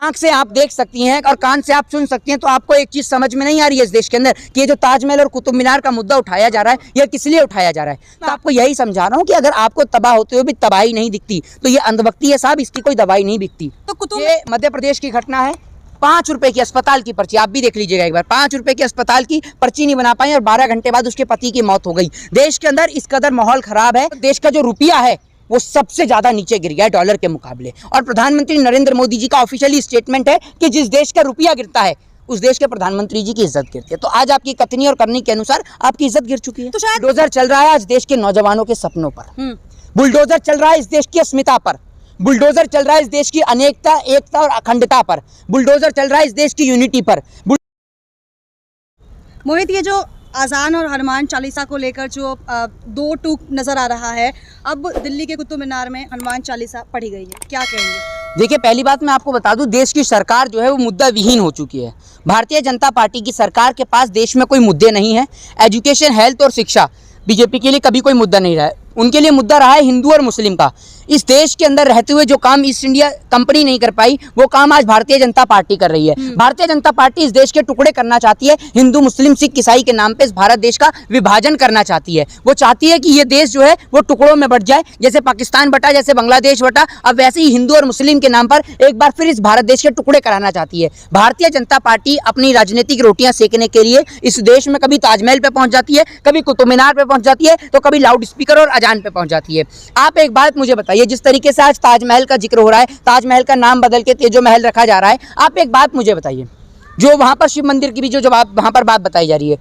आंख से आप देख सकती हैं और कान से आप सुन सकती हैं, तो आपको एक चीज समझ में नहीं आ रही है इस देश के अंदर कि ये जो ताजमहल और कुतुब मीनार का मुद्दा उठाया जा रहा है, यह किस लिए उठाया जा रहा है। तो आपको यही समझा रहा हूँ कि अगर आपको तबाह होते हुए भी तबाही नहीं दिखती तो ये अंधभक्ति है साहब, इसकी कोई दवाई नहीं बिकती। तो ये मध्य प्रदेश की घटना है। 5 रुपए की अस्पताल की पर्ची, आप भी देख लीजिएगा एक बार, 5 रुपए की अस्पताल की पर्ची नहीं बना पाई और 12 घंटे बाद उसके पति की मौत हो गई। देश के अंदर इस कदर माहौल खराब है, देश का जो रुपया है वो सबसे ज्यादा नीचे गिर गया है डॉलर के मुकाबले। और प्रधानमंत्री नरेंद्र मोदी जी का ऑफिशियली स्टेटमेंट है कि जिस देश का रुपया गिरता है उस देश के प्रधानमंत्री जी की इज्जत गिरती है। तो आज आपकी कथनी और करनी के अनुसार आपकी इज्जत गिर चुकी है। तो शायद बुलडोजर चल रहा है आज देश के नौजवानों के सपनों पर, बुलडोजर चल रहा है इस देश की अस्मिता पर, बुलडोजर चल रहा है इस देश की अनेकता, एकता और अखंडता पर, बुलडोजर चल रहा है इस देश की यूनिटी पर। मोहित, ये जो अजान और हनुमान चालीसा को लेकर जो दो टूक नजर आ रहा है, अब दिल्ली के कुतुब मीनार में हनुमान चालीसा पढ़ी गई है, क्या कहेंगे? देखिए, पहली बात मैं आपको बता दूं, देश की सरकार जो है वो मुद्दा विहीन हो चुकी है। भारतीय जनता पार्टी की सरकार के पास देश में कोई मुद्दे नहीं है। एजुकेशन, हेल्थ और शिक्षा बीजेपी के लिए कभी कोई मुद्दा नहीं रहा है। उनके लिए मुद्दा रहा है हिंदू और मुस्लिम का। इस देश के अंदर रहते हुए जो काम ईस्ट इंडिया कंपनी नहीं कर पाई वो काम आज भारतीय जनता पार्टी कर रही है। भारतीय जनता पार्टी इस देश के टुकड़े करना चाहती है, हिंदू मुस्लिम सिख ईसाई के नाम पे इस भारत देश का विभाजन करना चाहती है। वो चाहती है कि ये देश जो है वो टुकड़ों में बट जाए, जैसे पाकिस्तान बटा, जैसे बांग्लादेश बटा, अब वैसे ही हिंदू और मुस्लिम के नाम पर एक बार फिर इस भारत देश के टुकड़े कराना चाहती है। भारतीय जनता पार्टी अपनी राजनीतिक रोटियां सेकने के लिए इस देश में कभी ताजमहल पे पहुंच जाती है, कभी कुतुब मीनार पे पहुंच जाती है, तो कभी लाउड स्पीकर और अजान पे पहुंच जाती है। आप एक बात मुझे बताइए, जिस तरीके से आज ताजमहल का जिक्र हो रहा है, ताजमहल का नाम बदल के तेजो महल रखा जा रहा है, आप एक बात मुझे बताइए, जो वहां पर शिव मंदिर की भी जो आप वहां पर बात बताई जा रही है,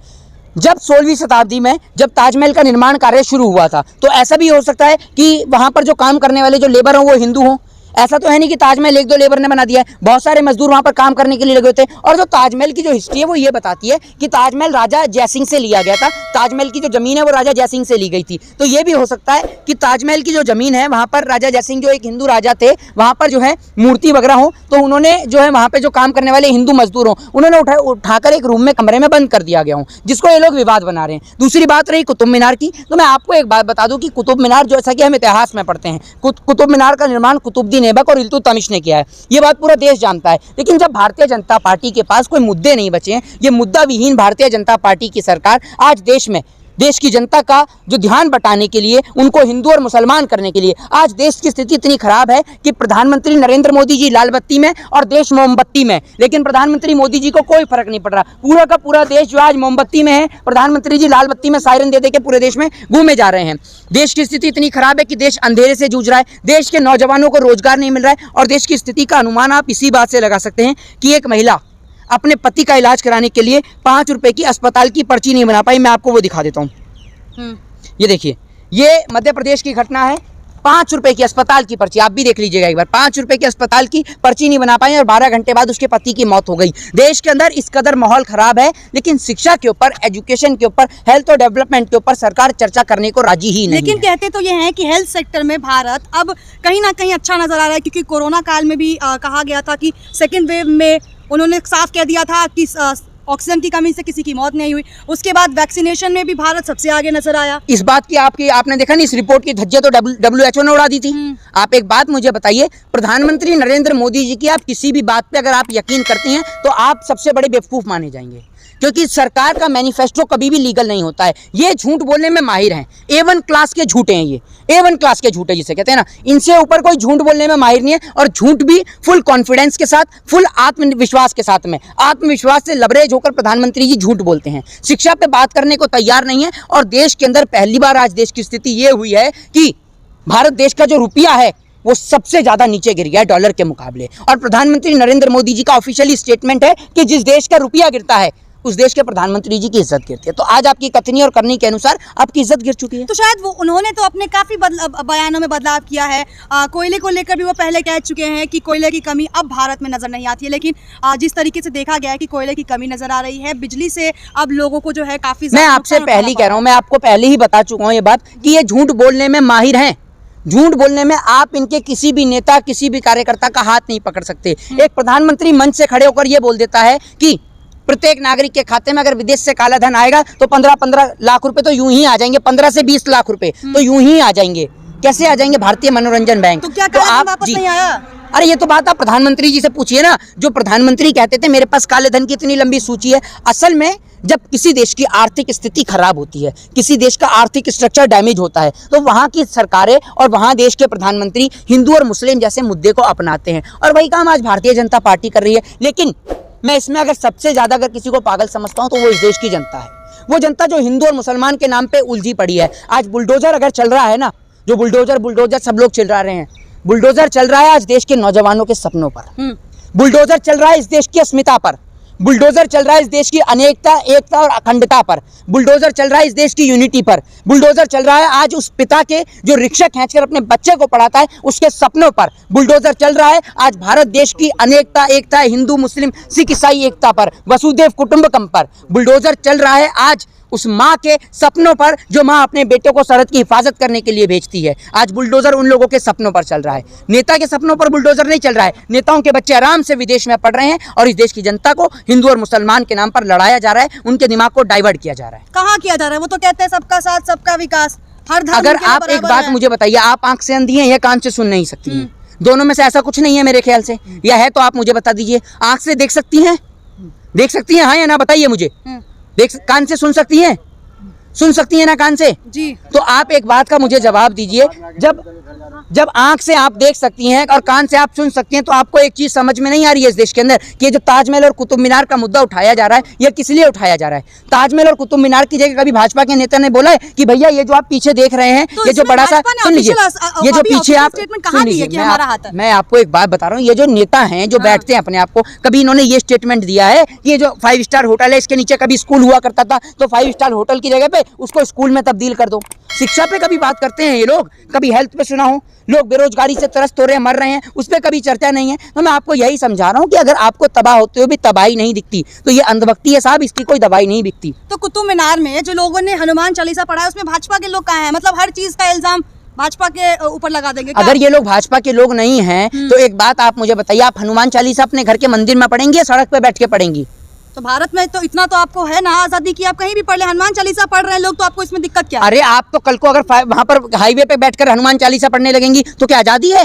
जब 16वीं शताब्दी में जब ताजमहल का निर्माण कार्य शुरू हुआ था तो ऐसा भी हो सकता है कि वहां पर जो काम करने वाले जो लेबर हों वो हिंदू हों। ऐसा तो है नहीं कि ताजमहल एक दो लेबर ने बना दिया है, बहुत सारे मजदूर वहां पर काम करने के लिए लगे होते हैं। और जो ताजमहल की जो हिस्ट्री है वो ये बताती है कि ताजमहल राजा जयसिंह से लिया गया था, ताजमहल की जो जमीन है वो राजा जयसिंह से ली गई थी। तो ये भी हो सकता है कि ताजमहल की जो जमीन है वहां पर राजा जयसिंह जो एक हिंदू राजा थे, वहां पर जो है मूर्ति वगैरह हो, तो उन्होंने जो है वहां पर जो काम करने वाले हिंदू मजदूर हों उन्होंने उठाकर एक रूम में कमरे में बंद कर दिया गया हूँ, जिसको ये लोग विवाद बना रहे हैं। दूसरी बात रही कुतुब मीनार की, तो मैं आपको एक बात बता दूं कि कुतुब मीनार जैसा कि हम इतिहास में पढ़ते हैं, कुतुब मीनार का निर्माण कुतुबुद्दीन ऐबक और इल्तुतमिश ने किया है, ये बात पूरा देश जानता है। लेकिन जब भारतीय जनता पार्टी के पास कोई मुद्दे नहीं बचे हैं, ये मुद्दा विहीन भारतीय जनता पार्टी की सरकार आज देश में देश की जनता का जो ध्यान बटाने के लिए, उनको हिंदू और मुसलमान करने के लिए, आज देश की स्थिति इतनी खराब है कि प्रधानमंत्री नरेंद्र मोदी जी लाल बत्ती में और देश मोमबत्ती में, लेकिन प्रधानमंत्री मोदी जी को कोई फर्क नहीं पड़ रहा। पूरा का पूरा देश जो आज मोमबत्ती में है, प्रधानमंत्री जी लाल बत्ती में सायरन दे दे के पूरे देश में घूमे जा रहे हैं। देश की स्थिति इतनी खराब है कि देश अंधेरे से जूझ रहा है, देश के नौजवानों को रोजगार नहीं मिल रहा है। और देश की स्थिति का अनुमान आप इसी बात से लगा सकते हैं कि एक महिला अपने पति का इलाज कराने के लिए 5 रुपए की अस्पताल की पर्ची नहीं बना पाई। मैं आपको वो दिखा देता हूँ, ये देखिए, ये मध्य प्रदेश की घटना है। 5 रुपए की अस्पताल की पर्ची, आप भी देख लीजिएगा एक बार, 5 रुपए की अस्पताल की पर्ची नहीं बना पाई और 12 घंटे बाद उसके पति की मौत हो गई। देश के अंदर इस कदर माहौल खराब है, लेकिन शिक्षा के ऊपर, एजुकेशन के ऊपर, हेल्थ और डेवलपमेंट के ऊपर सरकार चर्चा करने को राजी ही नहीं। लेकिन कहते तो ये हैं कि हेल्थ सेक्टर में भारत अब कहीं ना कहीं अच्छा नजर आ रहा है, क्योंकि कोरोना काल में भी कहा गया था कि सेकेंड वेव में उन्होंने साफ कह दिया था कि ऑक्सीजन की कमी से किसी की मौत नहीं हुई। उसके बाद वैक्सीनेशन में भी भारत सबसे आगे नजर आया। इस बात की आपने देखा नहीं, इस रिपोर्ट की धज्जियां तो WHO ने उड़ा दी थी। आप एक बात मुझे बताइए, प्रधानमंत्री नरेंद्र मोदी जी की आप किसी भी बात पे अगर आप यकीन करती हैं तो आप सबसे बड़े बेवकूफ माने जाएंगे, क्योंकि सरकार का मैनिफेस्टो कभी भी लीगल नहीं होता है। ये झूठ बोलने में माहिर हैं, A1 क्लास के झूठे हैं, ये A1 क्लास के झूठे जिसे कहते हैं ना, इनसे ऊपर कोई झूठ बोलने में माहिर नहीं है। और झूठ भी फुल कॉन्फिडेंस के साथ, फुल आत्मविश्वास के साथ में, आत्मविश्वास से लबरेज होकर प्रधानमंत्री जी झूठ बोलते हैं, शिक्षा पे बात करने को तैयार नहीं है। और देश के अंदर पहली बार आज देश की स्थिति ये हुई है कि भारत देश का जो रुपया है वो सबसे ज्यादा नीचे गिर गया है डॉलर के मुकाबले। और प्रधानमंत्री नरेंद्र मोदी जी का ऑफिशियली स्टेटमेंट है कि जिस देश का रुपया गिरता है उस देश के प्रधानमंत्री जी की इज्जत गिरती है। तो आज आपकी कथनी और करनी के अनुसार आपकी इज्जत गिर चुकी है। तो शायद वो उन्होंने तो अपने काफी बयानों में बदलाव किया है। कोयले को लेकर भी वो पहले कह चुके हैं कि कोयले की कमी अब भारत में नजर नहीं आती है, लेकिन जिस तरीके से देखा गया है कि कोयले की कमी नजर आ रही है, बिजली से अब लोगों को जो है काफी, मैं आपसे पहले कह रहा हूँ, मैं आपको पहले ही बता चुका हूँ ये बात कि ये झूठ बोलने में माहिर हैं। झूठ बोलने में आप इनके किसी भी नेता, किसी भी कार्यकर्ता का हाथ नहीं पकड़ सकते। एक प्रधानमंत्री मंच से खड़े होकर ये बोल देता है कि प्रत्येक नागरिक के खाते में अगर विदेश से काला धन आएगा तो 15-15 लाख रुपए तो यूं ही आ जाएंगे, 15 से 20 लाख रुपए तो यूं ही आ जाएंगे। कैसे आ जाएंगे भारतीय मनोरंजन बैंक? तो क्या काला धन वापस नहीं आया? अरे ये तो बात आप प्रधानमंत्री जी से पूछिए ना। जो प्रधानमंत्री कहते थे मेरे पास काले धन की इतनी लंबी सूची है, असल में जब किसी देश की आर्थिक स्थिति खराब होती है, किसी देश का आर्थिक स्ट्रक्चर डैमेज होता है, तो वहाँ की सरकारें और वहाँ देश के प्रधानमंत्री हिंदू और मुस्लिम जैसे मुद्दे को अपनाते हैं, और वही काम आज भारतीय जनता पार्टी कर रही है। लेकिन मैं इसमें अगर सबसे ज़्यादा अगर किसी को पागल समझता हूँ तो वो इस देश की जनता है। वो जनता जो हिंदू और मुसलमान के नाम पे उलझी पड़ी है। आज बुलडोजर अगर चल रहा है ना, जो बुलडोजर सब लोग चिल्ला रहे हैं, बुलडोजर चल रहा है आज देश के नौजवानों के सपनों पर, बुलडोजर चल रहा है इस देश की अस्मिता पर, बुलडोजर चल रहा है इस देश की अनेकता, एकता और अखंडता पर, बुलडोजर चल रहा है इस देश की यूनिटी पर, बुलडोजर चल रहा है आज उस पिता के जो रिक्शा खींचकर अपने बच्चे को पढ़ाता है उसके सपनों पर, बुलडोजर चल रहा है आज भारत देश की अनेकता, एकता, हिंदू मुस्लिम सिख ईसाई एकता पर, वसुदेव कुटुंबकम पर, बुलडोजर चल रहा है आज उस माँ के सपनों पर जो माँ अपने बेटों को सरहद की हिफाजत करने के लिए भेजती है। आज बुलडोजर उन लोगों के सपनों पर चल रहा है, नेता के सपनों पर बुलडोजर नहीं चल रहा है। नेताओं के बच्चे आराम से विदेश में पढ़ रहे हैं और इस देश की जनता को हिंदू और मुसलमान के नाम पर लड़ाया जा रहा है, उनके दिमाग को डाइवर्ट किया जा रहा है। कहाँ किया जा रहा है? वो तो कहते हैं सबका साथ सबका विकास, हर धर्म अगर के आप एक बराबर बात है। मुझे बताइए, आप आंख से अंधी हैं या कान से सुन नहीं सकती हैं? दोनों में से ऐसा कुछ नहीं है मेरे ख्याल से, या है तो आप मुझे बता दीजिए। आंख से देख सकती हैं, देख सकती हैं हाँ या ना, बताइए मुझे। कान से सुन सकती हैं, सुन सकती है ना कान से जी। तो आप एक बात का मुझे जवाब दीजिए, जब आंख से आप देख सकती हैं और कान से आप सुन सकती हैं, तो आपको एक चीज समझ में नहीं आ रही है इस देश के अंदर कि ये जो ताजमहल और कुतुब मीनार का मुद्दा उठाया जा रहा है, ये किस लिए उठाया जा रहा है? ताजमहल और कुतुब मीनार की जगह कभी भाजपा के नेता ने बोला है कि भैया ये जो आप पीछे देख रहे हैं, तो ये जो बड़ा सा, सुन लीजिए, ये जो पीछे आप सुन लीजिए, मैं आपको एक बात बता रहा हूँ, ये जो नेता हैं जो बैठते हैं अपने आप को, कभी इन्होंने ये स्टेटमेंट दिया है कि ये जो 5 स्टार होटल है इसके नीचे कभी स्कूल हुआ करता था, तो 5 स्टार होटल की जगह पे उसको स्कूल में तब्दील कर दो? शिक्षा पे कभी बात करते हैं ये लोग? कभी हेल्थ पे सुना हो? लोग बेरोजगारी से त्रस्त हो रहे हैं, मर रहे हैं, उस पर कभी चर्चा नहीं है। तो मैं आपको यही समझा रहा हूँ कि अगर आपको तबाह होते हुए भी तबाही नहीं दिखती तो ये अंधभक्ति है साहब, इसकी कोई दवाई नहीं बिकती। तो कुतुब मीनार में जो लोगों ने हनुमान चालीसा पढ़ा है उसमें भाजपा के लोग कहाँ हैं? मतलब हर चीज का इल्जाम भाजपा के ऊपर लगा देंगे क्या? अगर ये लोग भाजपा के लोग नहीं हैं तो एक बात आप मुझे बताइए, आप हनुमान चालीसा अपने घर के मंदिर में पढ़ेंगे या सड़क पे बैठ के पढ़ेंगी? तो भारत में तो इतना तो आपको है ना आजादी की, आप कहीं भी पढ़ ले, हनुमान चालीसा पढ़ रहे हैं लोग, तो आपको इसमें दिक्कत क्या है? अरे आप तो कल को अगर वहां पर हाईवे पे बैठकर हनुमान चालीसा पढ़ने लगेंगी तो क्या आजादी है?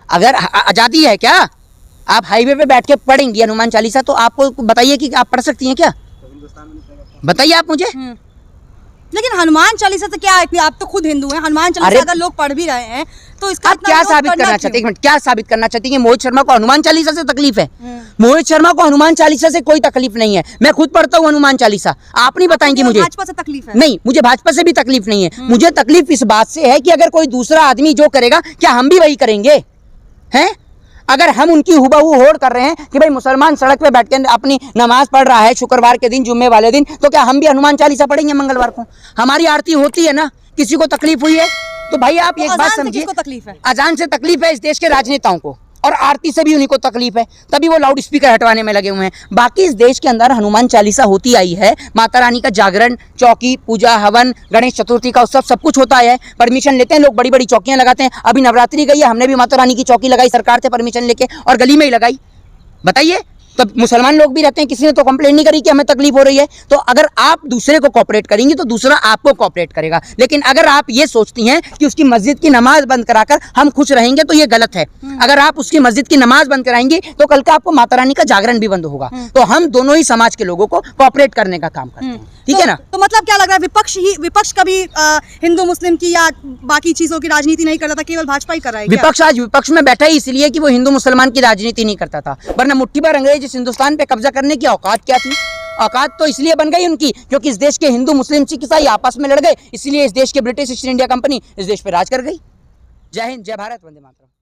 अगर आजादी है क्या? आप हाईवे पे बैठ के पढ़ेंगी हनुमान चालीसा तो आपको बताइए कि आप पढ़ सकती हैं क्या? बताइए आप मुझे। लेकिन हनुमान चालीसा से क्या है? आप तो खुद हिंदू हैं, हनुमान चालीसा अगर लोग पढ़ भी रहे हैं तो इसका आप क्या साबित करना चाहते हैं? एक मिनट, क्या साबित करना चाहती हैं? मोहित शर्मा को हनुमान चालीसा से तकलीफ है? मोहित शर्मा को हनुमान चालीसा से कोई तकलीफ नहीं है। मैं खुद पढ़ता हूँ हनुमान चालीसा, आप नहीं बताएंगी मुझे? भाजपा से तकलीफ है? नहीं, मुझे भाजपा से भी तकलीफ नहीं है। मुझे तकलीफ इस बात से है कि अगर कोई दूसरा आदमी जो करेगा क्या हम भी वही करेंगे? हैं? अगर हम उनकी हुबहू होड़ कर रहे हैं कि भाई मुसलमान सड़क पे बैठ के अपनी नमाज पढ़ रहा है शुक्रवार के दिन, जुम्मे वाले दिन, तो क्या हम भी हनुमान चालीसा पढ़ेंगे मंगलवार को? हमारी आरती होती है ना, किसी को तकलीफ हुई है? तो भाई आप एक बात समझिए, तकलीफ है अजान से तकलीफ है इस देश के राजनेताओं को, और आरती से भी उन्हीं को तकलीफ है, तभी वो लाउड स्पीकर हटवाने में लगे हुए हैं। बाकी इस देश के अंदर हनुमान चालीसा होती आई है, माता रानी का जागरण, चौकी, पूजा, हवन, गणेश चतुर्थी का उत्सव, सब कुछ होता है। परमिशन लेते हैं लोग, बड़ी बड़ी चौकियां लगाते हैं। अभी नवरात्रि गई है, हमने भी माता रानी की चौकी लगाई सरकार से परमिशन लेके, और गली में ही लगाई। बताइए, तो मुसलमान लोग भी रहते हैं, किसी ने तो कंप्लेंट नहीं करी कि हमें तकलीफ हो रही है। तो अगर आप दूसरे को कोऑपरेट करेंगी तो दूसरा आपको कोऑपरेट करेगा। लेकिन अगर आप ये सोचती हैं कि उसकी मस्जिद की नमाज बंद कराकर हम खुश रहेंगे तो ये गलत है। अगर आप उसकी मस्जिद की नमाज बंद कराएंगे तो कल का आपको माता रानी का जागरण भी बंद होगा। तो हम दोनों ही समाज के लोगों को कोऑपरेट करने का काम करते हैं, ठीक है ना? तो मतलब क्या लग रहा है, विपक्ष कभी हिंदू मुस्लिम की या बाकी चीजों की राजनीति नहीं करता था, केवल भाजपा ही कर रहा है? विपक्ष आज विपक्ष में बैठा ही इसलिए कि वो हिंदू मुसलमान की राजनीति नहीं करता था, वरना मुट्ठी भर अंग्रेज इस हिंदुस्तान पे कब्जा करने की औकात क्या थी? औकात तो इसलिए बन गई उनकी क्योंकि इस देश के हिंदू मुस्लिम सिख ईसाई आपस में लड़ गए, इसलिए इस देश के ब्रिटिश ईस्ट इंडिया कंपनी इस देश पे राज कर गई। जय हिंद, जय भारत, वंदे मातरम।